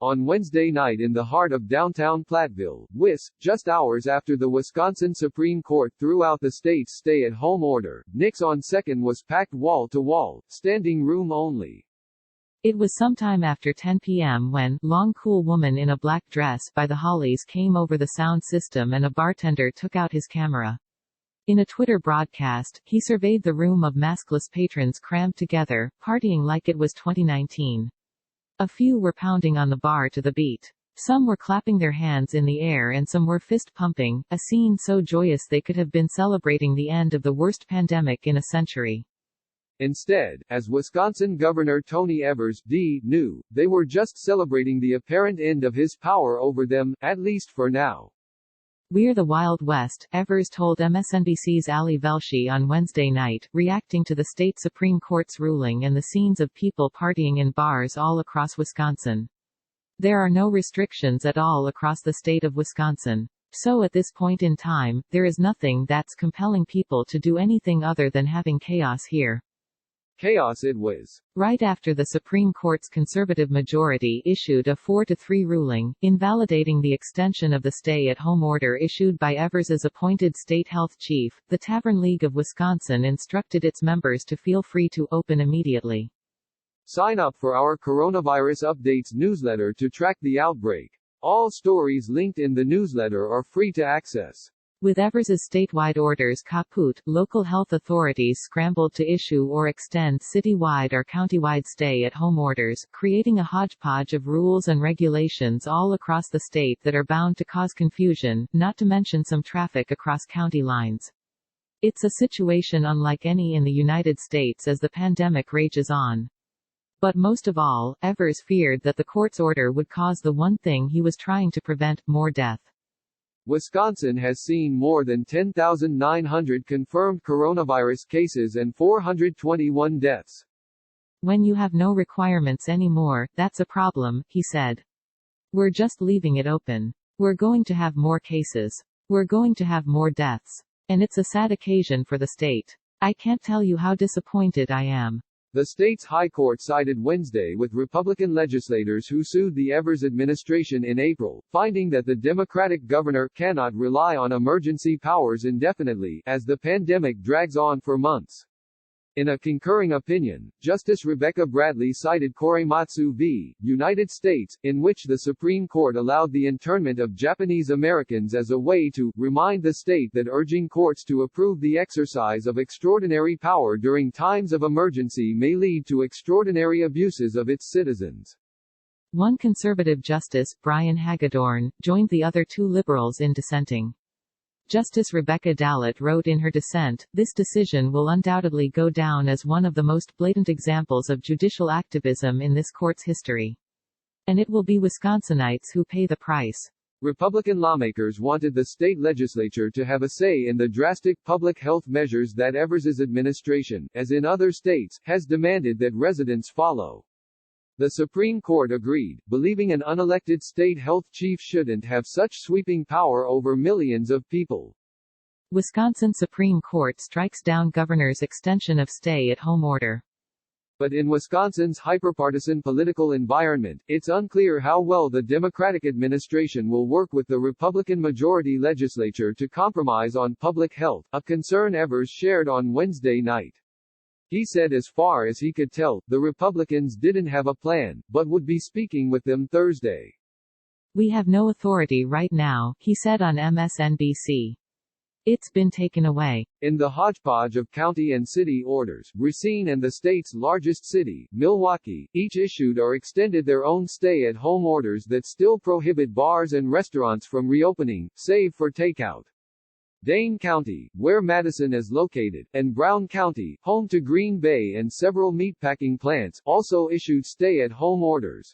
On Wednesday night in the heart of downtown Platteville, WIS, just hours after the Wisconsin Supreme Court threw out the state's stay-at-home order, Nick's on 2nd was packed wall-to-wall, standing room only. It was sometime after 10 p.m. when long cool woman in a black dress by the Hollies came over the sound system and a bartender took out his camera. In a Twitter broadcast, he surveyed the room of maskless patrons crammed together, partying like it was 2019. A few were pounding on the bar to the beat. Some were clapping their hands in the air and some were fist-pumping, a scene so joyous they could have been celebrating the end of the worst pandemic in a century. Instead, as Wisconsin Governor Tony Evers knew, they were just celebrating the apparent end of his power over them, at least for now. "We're the Wild West," Evers told MSNBC's Ali Velshi on Wednesday night, reacting to the state Supreme Court's ruling and the scenes of people partying in bars all across Wisconsin. "There are no restrictions at all across the state of Wisconsin. So at this point in time, there is nothing that's compelling people to do anything other than having chaos here." Chaos it was. Right after the Supreme Court's conservative majority issued a 4-3 ruling, invalidating the extension of the stay-at-home order issued by Evers's appointed state health chief, the Tavern League of Wisconsin instructed its members to feel free to open immediately. Sign up for our Coronavirus Updates newsletter to track the outbreak. All stories linked in the newsletter are free to access. With Evers's statewide orders kaput, local health authorities scrambled to issue or extend citywide or countywide stay-at-home orders, creating a hodgepodge of rules and regulations all across the state that are bound to cause confusion, not to mention some traffic across county lines. It's a situation unlike any in the United States as the pandemic rages on. But most of all, Evers feared that the court's order would cause the one thing he was trying to prevent, more death. Wisconsin has seen more than 10,900 confirmed coronavirus cases and 421 deaths. "When you have no requirements anymore, that's a problem," he said. "We're just leaving it open. We're going to have more cases. We're going to have more deaths. And it's a sad occasion for the state. I can't tell you how disappointed I am." The state's high court sided Wednesday with Republican legislators who sued the Evers administration in April, finding that the Democratic governor cannot rely on emergency powers indefinitely, as the pandemic drags on for months. In a concurring opinion, Justice Rebecca Bradley cited Korematsu v. United States, in which the Supreme Court allowed the internment of Japanese Americans as a way to remind the state that urging courts to approve the exercise of extraordinary power during times of emergency may lead to extraordinary abuses of its citizens. One conservative justice, Brian Hagedorn, joined the other two liberals in dissenting. Justice Rebecca Dallet wrote in her dissent, "This decision will undoubtedly go down as one of the most blatant examples of judicial activism in this court's history. And it will be Wisconsinites who pay the price." Republican lawmakers wanted the state legislature to have a say in the drastic public health measures that Evers's administration, as in other states, has demanded that residents follow. The Supreme Court agreed, believing an unelected state health chief shouldn't have such sweeping power over millions of people. Wisconsin Supreme Court strikes down governor's extension of stay-at-home order. But in Wisconsin's hyperpartisan political environment, it's unclear how well the Democratic administration will work with the Republican-majority legislature to compromise on public health, a concern Evers shared on Wednesday night. He said as far as he could tell, the Republicans didn't have a plan, but would be speaking with them Thursday. "We have no authority right now," he said on MSNBC. "It's been taken away." In the hodgepodge of county and city orders, Racine and the state's largest city, Milwaukee, each issued or extended their own stay-at-home orders that still prohibit bars and restaurants from reopening, save for takeout. Dane County, where Madison is located, and Brown County, home to Green Bay and several meatpacking plants, also issued stay-at-home orders.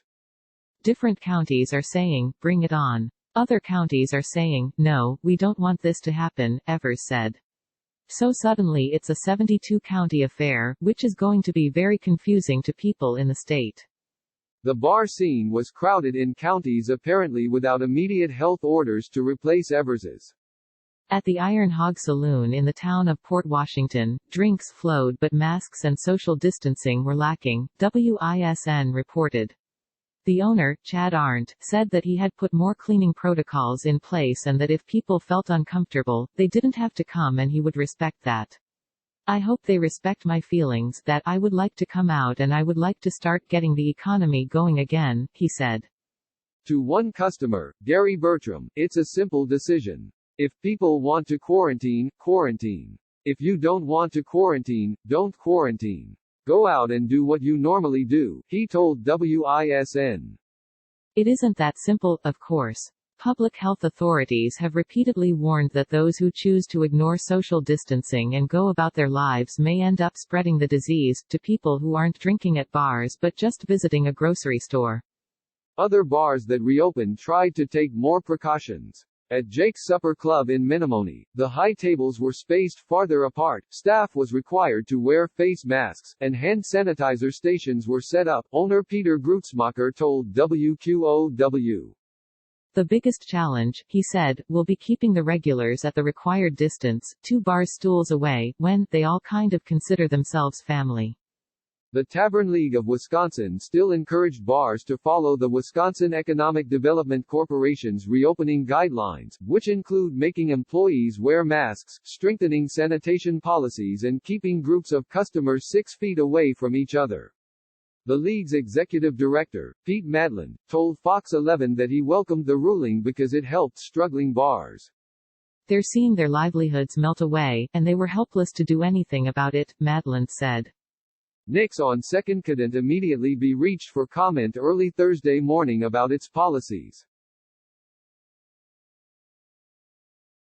Different counties are saying, "Bring it on." Other counties are saying, "No, we don't want this to happen," Evers said. So suddenly it's a 72-county affair, which is going to be very confusing to people in the state. The bar scene was crowded in counties apparently without immediate health orders to replace Evers's. At the Iron Hog Saloon in the town of Port Washington, drinks flowed but masks and social distancing were lacking, WISN reported. The owner, Chad Arndt, said that he had put more cleaning protocols in place and that if people felt uncomfortable, they didn't have to come and he would respect that. I hope they respect my feelings, that I would like to come out and I would like to start getting the economy going again, he said. To one customer, Gary Bertram, it's a simple decision. If people want to quarantine, quarantine. If you don't want to quarantine, don't quarantine. Go out and do what you normally do, he told WISN. It isn't that simple, of course. Public health authorities have repeatedly warned that those who choose to ignore social distancing and go about their lives may end up spreading the disease to people who aren't drinking at bars but just visiting a grocery store. Other bars that reopened tried to take more precautions. At Jake's Supper Club in Menomonee, the high tables were spaced farther apart, staff was required to wear face masks, and hand sanitizer stations were set up, owner Peter Grutzmacher told WQOW. The biggest challenge, he said, will be keeping the regulars at the required distance, 2 bar stools away, when they all kind of consider themselves family. The Tavern League of Wisconsin still encouraged bars to follow the Wisconsin Economic Development Corporation's reopening guidelines, which include making employees wear masks, strengthening sanitation policies and keeping groups of customers 6 feet away from each other. The league's executive director, Pete Madland, told Fox 11 that he welcomed the ruling because it helped struggling bars. They're seeing their livelihoods melt away, and they were helpless to do anything about it, Madland said. Nix on 2nd couldn't immediately be reached for comment early Thursday morning about its policies.